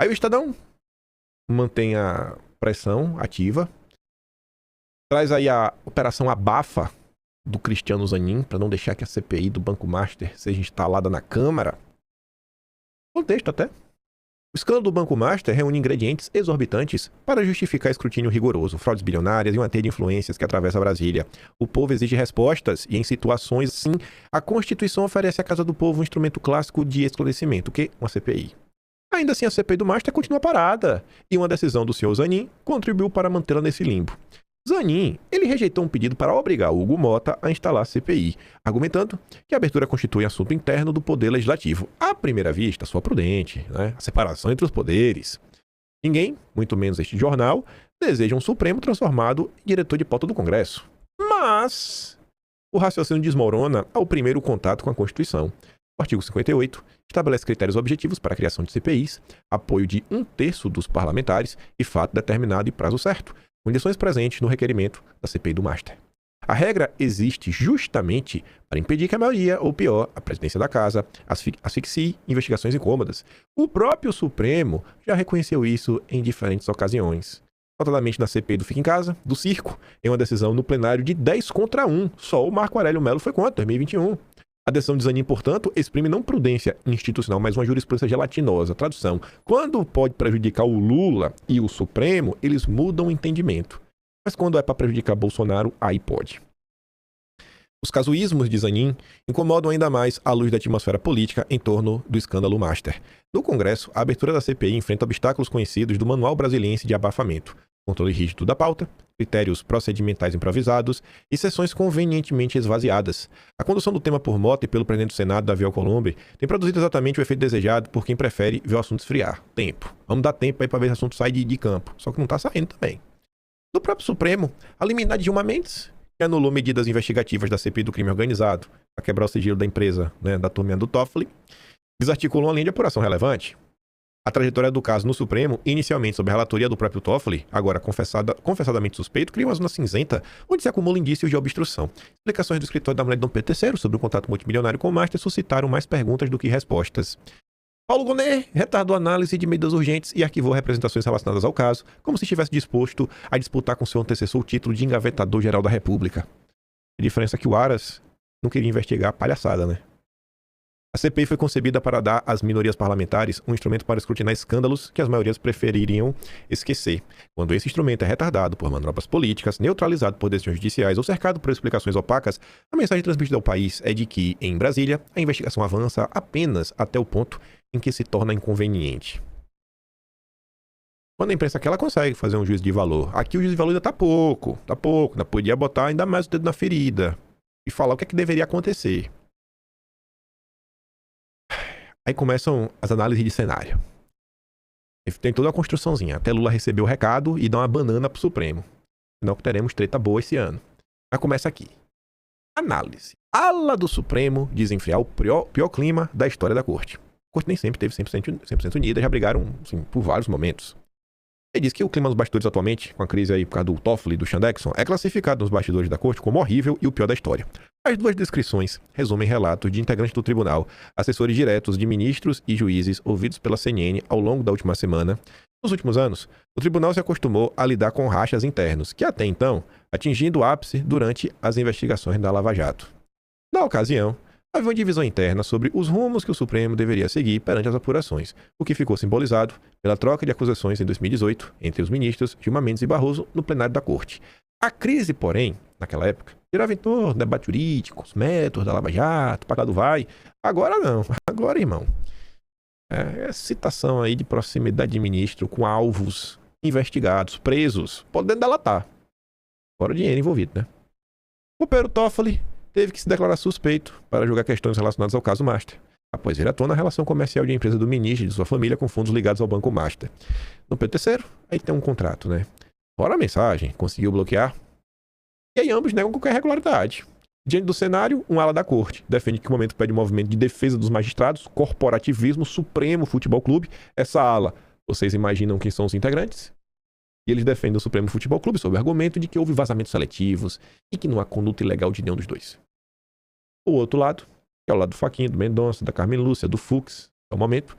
Aí o Estadão mantém a pressão ativa, traz aí a Operação Abafa do Cristiano Zanin, para não deixar que a CPI do Banco Master seja instalada na Câmara. Contexto até. O escândalo do Banco Master reúne ingredientes exorbitantes para justificar escrutínio rigoroso, fraudes bilionárias e uma teia de influências que atravessa Brasília. O povo exige respostas e, em situações assim, a Constituição oferece à Casa do Povo um instrumento clássico de esclarecimento, que é uma CPI. Ainda assim, a CPI do Master continua parada, e uma decisão do senhor Zanin contribuiu para mantê-la nesse limbo. Zanin, ele rejeitou um pedido para obrigar o Hugo Mota a instalar a CPI, argumentando que a abertura constitui assunto interno do Poder Legislativo. À primeira vista, só prudente, né? A separação entre os poderes. Ninguém, muito menos este jornal, deseja um Supremo transformado em diretor de pauta do Congresso. Mas o raciocínio desmorona ao primeiro contato com a Constituição. O artigo 58 estabelece critérios objetivos para a criação de CPIs, apoio de 1/3 dos parlamentares e fato determinado e prazo certo, condições presentes no requerimento da CPI do Master. A regra existe justamente para impedir que a maioria, ou pior, a presidência da casa, asfixie investigações incômodas. O próprio Supremo já reconheceu isso em diferentes ocasiões. Notadamente na CPI do Fica em Casa, do Circo, em uma decisão no plenário de 10-1. Só o Marco Aurélio Melo foi contra, 2021. A decisão de Zanin, portanto, exprime não prudência institucional, mas uma jurisprudência gelatinosa. Tradução: quando pode prejudicar o Lula e o Supremo, eles mudam o entendimento. Mas quando é para prejudicar Bolsonaro, aí pode. Os casuísmos de Zanin incomodam ainda mais à luz da atmosfera política em torno do escândalo Master. No Congresso, a abertura da CPI enfrenta obstáculos conhecidos do Manual Brasiliense de Abafamento: controle rígido da pauta, critérios procedimentais improvisados e sessões convenientemente esvaziadas. A condução do tema por Mota e pelo presidente do Senado, Davi Alcolumbre, tem produzido exatamente o efeito desejado por quem prefere ver o assunto esfriar. Tempo. Vamos dar tempo aí para ver se o assunto sai de campo. Só que não está saindo também. No próprio Supremo, a liminar de Dilma Mendes, que anulou medidas investigativas da CPI do crime organizado para quebrar o sigilo da empresa, da turminha do Toffoli, desarticulou uma linha de apuração relevante. A trajetória do caso no Supremo, inicialmente sob a relatoria do próprio Toffoli, agora confessadamente suspeito, cria uma zona cinzenta onde se acumulam indícios de obstrução. Explicações do escritório da mulher de Dom Pedro III sobre o contato multimilionário com o Master suscitaram mais perguntas do que respostas. Paulo Gonet retardou a análise de medidas urgentes e arquivou representações relacionadas ao caso, como se estivesse disposto a disputar com seu antecessor o título de engavetador-geral da República. A diferença é que o Aras não queria investigar a palhaçada, né? A CPI foi concebida para dar às minorias parlamentares um instrumento para escrutinar escândalos que as maiorias prefeririam esquecer. Quando esse instrumento é retardado por manobras políticas, neutralizado por decisões judiciais ou cercado por explicações opacas, a mensagem transmitida ao país é de que, em Brasília, a investigação avança apenas até o ponto em que se torna inconveniente. Quando a imprensa quer, ela consegue fazer um juízo de valor. Aqui o juízo de valor ainda tá pouco. Ainda podia botar ainda mais o dedo na ferida e falar o que é que deveria acontecer. Aí começam as análises de cenário. Tem toda uma construçãozinha. Até Lula receber o recado e dar uma banana pro Supremo. Senão teremos treta boa esse ano. Mas começa aqui. Análise. Ala do Supremo desenfrear o pior clima da história da Corte. A Corte nem sempre teve 100% unida, já brigaram assim, por vários momentos. Ele diz que o clima nos bastidores atualmente, com a crise aí por causa do Toffoli e do Xandexon, é classificado nos bastidores da Corte como horrível e o pior da história. As duas descrições resumem relatos de integrantes do tribunal, assessores diretos de ministros e juízes ouvidos pela CNN ao longo da última semana. Nos últimos anos, o tribunal se acostumou a lidar com rachas internos, que até então, atingindo o ápice durante as investigações da Lava Jato. Na ocasião, havia uma divisão interna sobre os rumos que o Supremo deveria seguir perante as apurações, o que ficou simbolizado pela troca de acusações em 2018 entre os ministros Gilmar Mendes e Barroso no plenário da Corte. A crise, porém, naquela época, girava em torno do debate jurídico, os métodos da Lava Jato, pagado vai. Agora não. Agora, irmão, é citação aí de proximidade de ministro com alvos investigados, presos, podendo delatar. Fora o dinheiro envolvido, né? O Pedro Toffoli teve que se declarar suspeito para julgar questões relacionadas ao caso Master, após vir à tona a relação comercial de empresa do ministro e de sua família com fundos ligados ao Banco Master. No Pedro III, aí tem um contrato, né? Fora a mensagem, conseguiu bloquear. E aí ambos negam qualquer irregularidade. Diante do cenário, um ala da corte defende que o momento pede movimento de defesa dos magistrados, corporativismo, Supremo Futebol Clube. Essa ala, vocês imaginam quem são os integrantes? E eles defendem o Supremo Futebol Clube sob o argumento de que houve vazamentos seletivos e que não há conduta ilegal de nenhum dos dois. O outro lado, que é o lado do Fachin, do Mendonça, da Carmen Lúcia, do Fux, é o momento,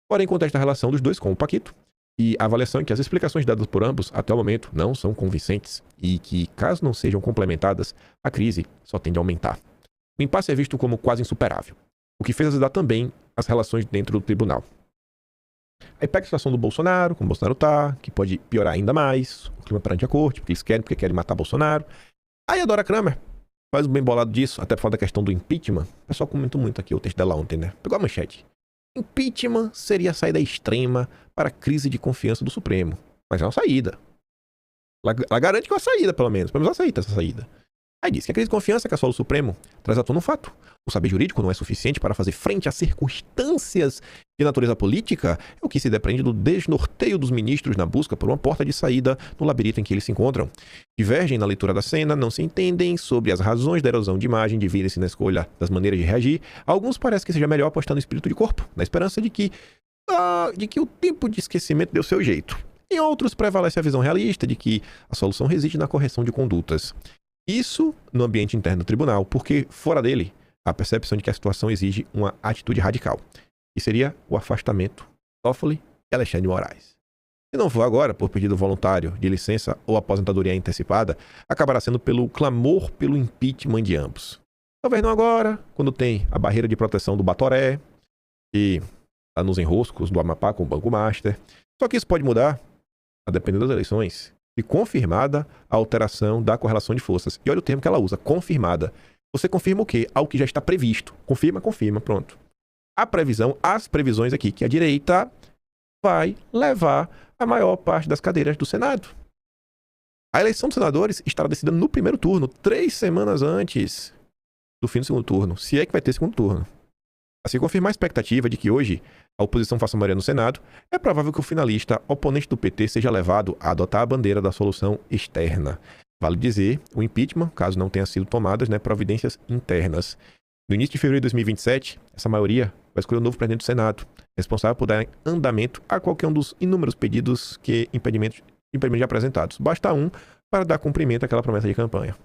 porém contesta a relação dos dois com o Paquito e a avaliação é que as explicações dadas por ambos até o momento não são convincentes e que, caso não sejam complementadas, a crise só tende a aumentar. O impasse é visto como quase insuperável, o que fez azedar também as relações dentro do tribunal. Aí pega a situação do Bolsonaro, como o Bolsonaro tá, que pode piorar ainda mais o clima perante a corte, porque querem matar Bolsonaro. Aí a Dora Kramer faz um bem bolado disso, até por falar da questão do impeachment. O pessoal comentou muito aqui o texto dela ontem, né? Pegou a manchete. Impeachment seria a saída extrema para a crise de confiança do Supremo. Mas é uma saída. Ela garante que é uma saída, pelo menos. Pelo menos ela aceita essa saída. Aí diz que a crise de confiança que assola o Supremo traz à tona um fato. O saber jurídico não é suficiente para fazer frente às circunstâncias de natureza política, é o que se depende do desnorteio dos ministros na busca por uma porta de saída no labirinto em que eles se encontram. Divergem na leitura da cena, não se entendem sobre as razões da erosão de imagem, dividem-se na escolha das maneiras de reagir. A alguns parece que seja melhor apostar no espírito de corpo, na esperança de que o tempo de esquecimento deu seu jeito. Em outros prevalece a visão realista de que a solução reside na correção de condutas. Isso no ambiente interno do tribunal, porque fora dele, a percepção de que a situação exige uma atitude radical, que seria o afastamento de Toffoli e Alexandre de Moraes. Se não for agora, por pedido voluntário de licença ou aposentadoria antecipada, acabará sendo pelo clamor pelo impeachment de ambos. Talvez não agora, quando tem a barreira de proteção do Batoré, que está nos enroscos do Amapá com o Banco Master. Só que isso pode mudar, a depender das eleições, e confirmada a alteração da correlação de forças. E olha o termo que ela usa, confirmada. Você confirma o quê? Algo que já está previsto. Confirma, pronto. As previsões aqui, que a direita vai levar a maior parte das cadeiras do Senado. A eleição dos senadores estará decidida no primeiro turno, 3 semanas antes do fim do segundo turno, se é que vai ter segundo turno. Assim confirmar a expectativa de que hoje a oposição faça maioria no Senado, é provável que o finalista oponente do PT seja levado a adotar a bandeira da solução externa. Vale dizer, o impeachment, caso não tenha sido tomadas, providências internas. No início de fevereiro de 2027, essa maioria vai escolher o novo presidente do Senado, responsável por dar andamento a qualquer um dos inúmeros pedidos que impedimentos apresentados. Basta um para dar cumprimento àquela promessa de campanha.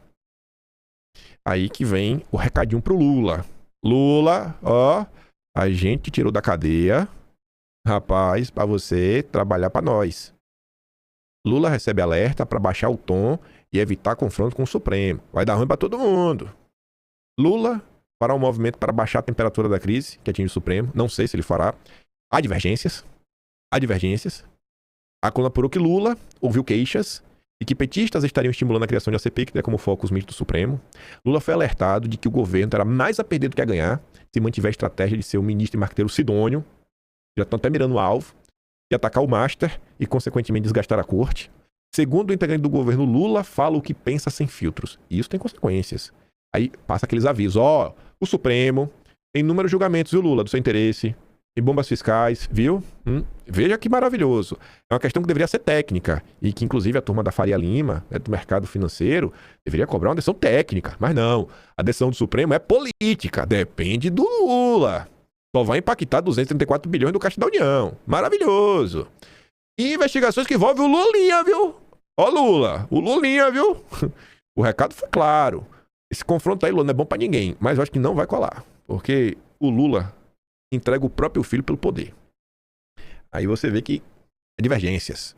Aí que vem o recadinho pro Lula. Lula, ó, a gente te tirou da cadeia, rapaz, para você trabalhar para nós. Lula recebe alerta para baixar o tom e evitar confronto com o Supremo. Vai dar ruim para todo mundo. Lula fará um movimento para baixar a temperatura da crise que atinge o Supremo. Não sei se ele fará. Há divergências. A coluna apurou que Lula ouviu queixas e que petistas estariam estimulando a criação de uma CPI que tem como foco os ministros do Supremo. Lula foi alertado de que o governo terá mais a perder do que a ganhar se mantiver a estratégia de ser um ministro e marqueteiro sidônio. Já estão até mirando o alvo. E atacar o Master e, consequentemente, desgastar a corte. Segundo o integrante do governo, Lula fala o que pensa sem filtros. E isso tem consequências. Aí passa aqueles avisos. O Supremo tem inúmeros julgamentos, viu, Lula, do seu interesse. Tem bombas fiscais, viu? Veja que maravilhoso. É uma questão que deveria ser técnica. E que, inclusive, a turma da Faria Lima, do mercado financeiro, deveria cobrar uma decisão técnica. Mas não. A decisão do Supremo é política. Depende do Lula. Só vai impactar 234 bilhões do Caixa da União. Maravilhoso. E investigações que envolvem o Lulinha, viu? Ó, Lula. O Lulinha, viu? O recado foi claro. Esse confronto aí, Lula, não é bom pra ninguém. Mas eu acho que não vai colar. Porque o Lula entrega o próprio filho pelo poder. Aí você vê que é divergências.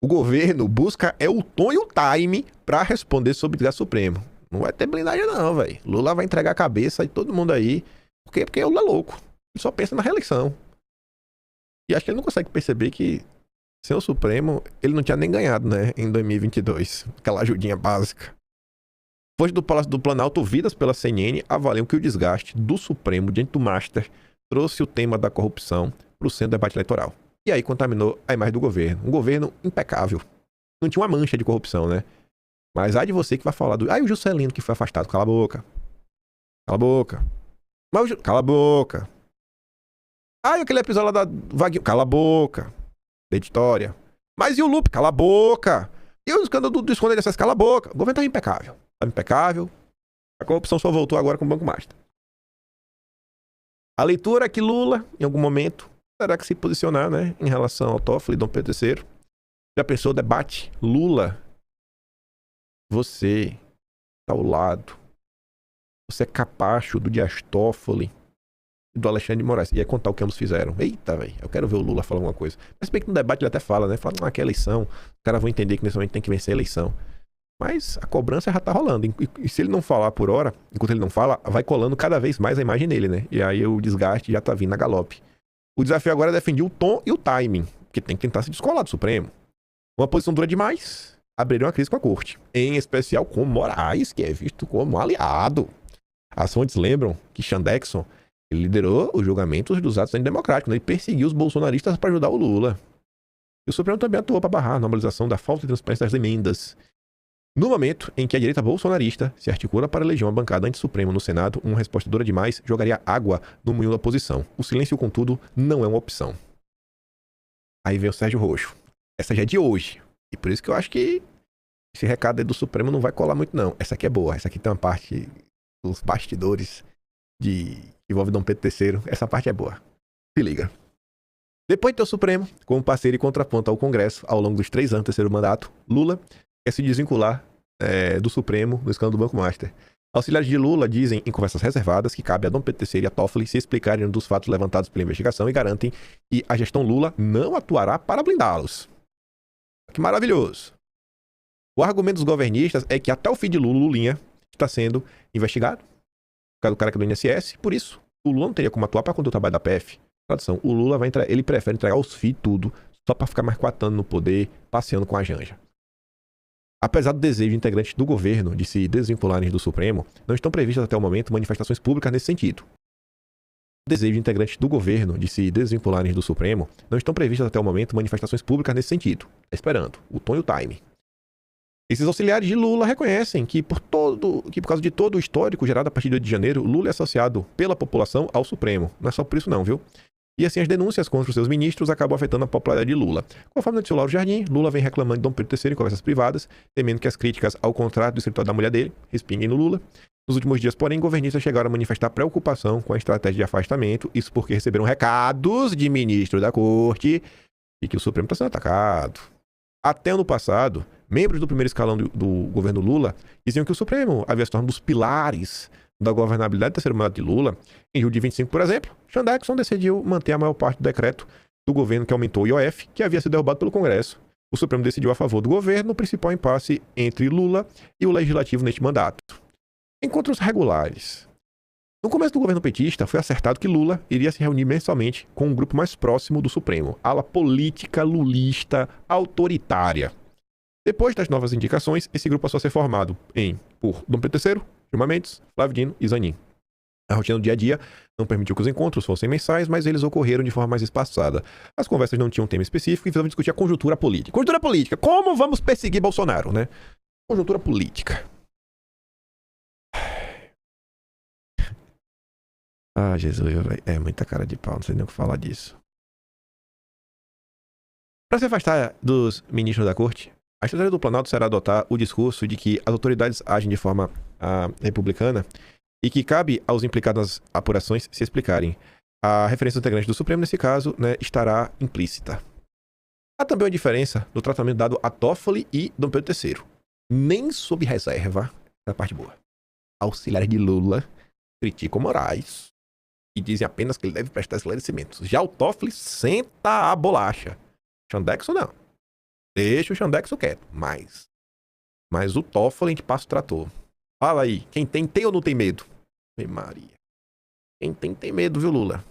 O governo busca o tom e o time pra responder sobre o desgaste supremo. Não vai ter blindagem não, velho. Lula vai entregar a cabeça de todo mundo aí. Porque o Lula é louco. Ele só pensa na reeleição. E acho que ele não consegue perceber que sem o Supremo, ele não tinha nem ganhado, em 2022. Aquela ajudinha básica. Fontes do Palácio do Planalto, ouvidas pela CNN, avaliam que o desgaste do Supremo diante do Master trouxe o tema da corrupção para o centro do debate eleitoral. E aí contaminou a imagem do governo. Um governo impecável. Não tinha uma mancha de corrupção, Mas há de você que vai falar do... o Juscelino que foi afastado. Cala a boca. Cala a boca. Cala a boca. Aquele episódio lá da Vaguinho. Cala a boca. Da editória. Mas e o Lupe? Cala a boca. E o escândalo do esconder dessas? Cala a boca. O governo tá impecável. Tá impecável. A corrupção só voltou agora com o Banco Master. A leitura é que Lula, em algum momento, terá que se posicionar, em relação ao Toffoli e Dom Pedro III. Já pensou o debate? Lula, você tá ao lado. Você é capacho do Dias Toffoli. do Alexandre de Moraes. Ia contar o que ambos fizeram. Eita, velho, eu quero ver o Lula falar alguma coisa. Mas bem que no debate ele até fala, né? Fala, que é eleição. Os caras vão entender que nesse momento tem que vencer a eleição. Mas a cobrança já tá rolando. E se ele não falar por hora, enquanto ele não fala, vai colando cada vez mais a imagem dele, né? E aí o desgaste já tá vindo na galope. O desafio agora é definir o tom e o timing, porque tem que tentar se descolar do Supremo. Uma posição dura demais, abriria uma crise com a corte. Em especial com Moraes, que é visto como aliado. As fontes lembram que Xandexon ele liderou os julgamentos dos atos antidemocráticos, né? Ele perseguiu os bolsonaristas para ajudar o Lula. E o Supremo também atuou para barrar a normalização da falta de transparência das emendas. No momento em que a direita bolsonarista se articula para eleger uma bancada anti-supremo no Senado, uma resposta dura demais jogaria água no moinho da oposição. O silêncio, contudo, não é uma opção. Aí vem o Sérgio Roxo. Essa já é de hoje. E por isso que eu acho que esse recado aí do Supremo não vai colar muito, não. Essa aqui é boa. Essa aqui tem uma parte dos bastidores que envolve Dom Pedro III. Essa parte é boa. Se liga. Depois de ter o Supremo, como parceiro e contraponto ao Congresso, ao longo dos 3 anos do terceiro mandato, Lula quer se desvincular do Supremo no escândalo do Banco Master. Auxiliares de Lula dizem em conversas reservadas que cabe a Dom Pedro III e a Toffoli se explicarem dos fatos levantados pela investigação e garantem que a gestão Lula não atuará para blindá-los. Que maravilhoso! O argumento dos governistas é que até o fim de Lula, Lulinha está sendo investigado, por causa do cara que é do INSS, por isso o Lula não teria como atuar para contra o trabalho da PF. Tradução, o Lula ele prefere entregar os FII tudo, só para ficar mais 4 anos no poder, passeando com a Janja. Apesar do desejo de integrantes do governo de se desvincularem do Supremo, não estão previstas até o momento manifestações públicas nesse sentido. Desejo de integrantes do governo de se desvincularem do Supremo, não estão previstas até o momento manifestações públicas nesse sentido. Tá esperando o tom e o time. Esses auxiliares de Lula reconhecem que por causa de todo o histórico gerado a partir de 8 de janeiro, Lula é associado pela população ao Supremo. Não é só por isso não, viu? E assim as denúncias contra os seus ministros acabam afetando a popularidade de Lula. Conforme noticiou Lauro Jardim, Lula vem reclamando de Dom Pedro III em conversas privadas, temendo que as críticas ao contrato do escritório da mulher dele respinguem no Lula. Nos últimos dias, porém, governistas chegaram a manifestar preocupação com a estratégia de afastamento, isso porque receberam recados de ministro da corte e que o Supremo está sendo atacado. Até ano passado, membros do primeiro escalão do governo Lula diziam que o Supremo havia se tornado um dos pilares da governabilidade do terceiro mandato de Lula. Em julho de 25, por exemplo, Xandexon decidiu manter a maior parte do decreto do governo que aumentou o IOF, que havia sido derrubado pelo Congresso. O Supremo decidiu a favor do governo, o principal impasse entre Lula e o Legislativo neste mandato. Encontros regulares. No começo do governo petista, foi acertado que Lula iria se reunir mensalmente com um grupo mais próximo do Supremo, ala política lulista autoritária. Depois das novas indicações, esse grupo passou a ser formado por Dom Pedro III, Gilmar Mendes, Flávio Dino e Zanin. A rotina do dia a dia não permitiu que os encontros fossem mensais, mas eles ocorreram de forma mais espaçada. As conversas não tinham um tema específico e fizemos discutir a conjuntura política. Conjuntura política, como vamos perseguir Bolsonaro, né? Conjuntura política. Ah, Jesus, velho. É muita cara de pau, não sei nem o que falar disso. Para se afastar dos ministros da corte, a estratégia do Planalto será adotar o discurso de que as autoridades agem de forma republicana e que cabe aos implicados nas apurações se explicarem. A referência do integrante do Supremo, nesse caso, né, estará implícita. Há também uma diferença no tratamento dado a Toffoli e Dom Pedro III. Nem sob reserva, é a parte boa. Auxiliares de Lula criticam Moraes e dizem apenas que ele deve prestar esclarecimentos. Já o Toffoli senta a bolacha. Xandexon não. Deixa o Xandexon quieto. Mas o Toffoli a gente passa o trator. Fala aí, quem tem ou não tem medo? Ei, Maria. Quem tem medo, viu, Lula?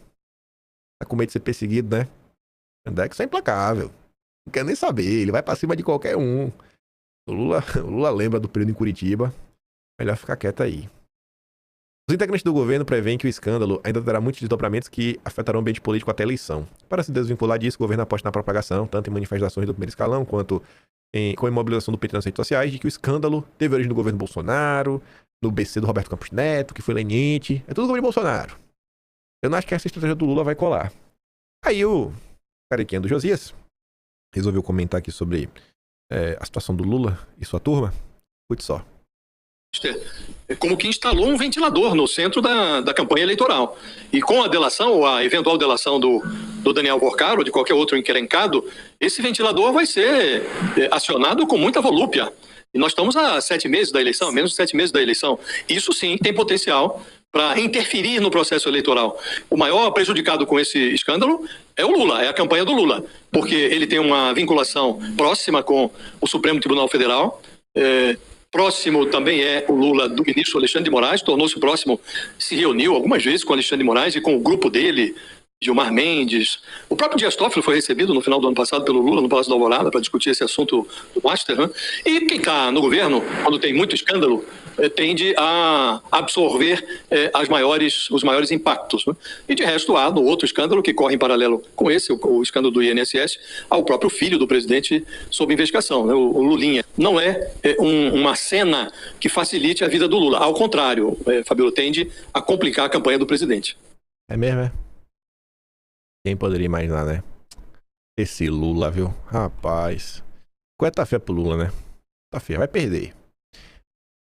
Tá com medo de ser perseguido, né? Xandexon é implacável. Não quer nem saber, ele vai pra cima de qualquer um. O Lula lembra do período em Curitiba. Melhor ficar quieto aí. Os integrantes do governo prevêem que o escândalo ainda terá muitos desdobramentos que afetarão o ambiente político até a eleição. Para se desvincular disso, o governo aposta na propagação, tanto em manifestações do primeiro escalão, quanto com a imobilização do PT nas redes sociais, de que o escândalo teve origem no governo Bolsonaro, no BC do Roberto Campos Neto, que foi leniente. É tudo governo Bolsonaro. Eu não acho que essa estratégia do Lula vai colar. Aí o carequinha do Josias resolveu comentar aqui sobre a situação do Lula e sua turma. Escute só. É como que instalou um ventilador no centro da campanha eleitoral. E com a delação, ou a eventual delação do Daniel Porcaro ou de qualquer outro encrencado, esse ventilador vai ser acionado com muita volúpia. E nós estamos a 7 meses da eleição, menos de 7 meses da eleição. Isso sim tem potencial para interferir no processo eleitoral. O maior prejudicado com esse escândalo é o Lula, é a campanha do Lula, porque ele tem uma vinculação próxima com o Supremo Tribunal Federal. Próximo também é o Lula do ministro Alexandre de Moraes, tornou-se próximo, se reuniu algumas vezes com Alexandre de Moraes e com o grupo dele, Gilmar Mendes. O próprio Dias Toffoli foi recebido no final do ano passado pelo Lula no Palácio da Alvorada para discutir esse assunto do Master. Né? E quem está no governo, quando tem muito escândalo, tende a absorver os maiores impactos. Né? E de resto há no outro escândalo que corre em paralelo com esse, o escândalo do INSS, ao próprio filho do presidente sob investigação, né? o Lulinha. Não é uma cena que facilite a vida do Lula. Ao contrário, Fabíola, tende a complicar a campanha do presidente. É mesmo, é? Quem poderia imaginar, né? Esse Lula, viu? Rapaz. Qual é a fé pro Lula, né? Tá feio, vai perder.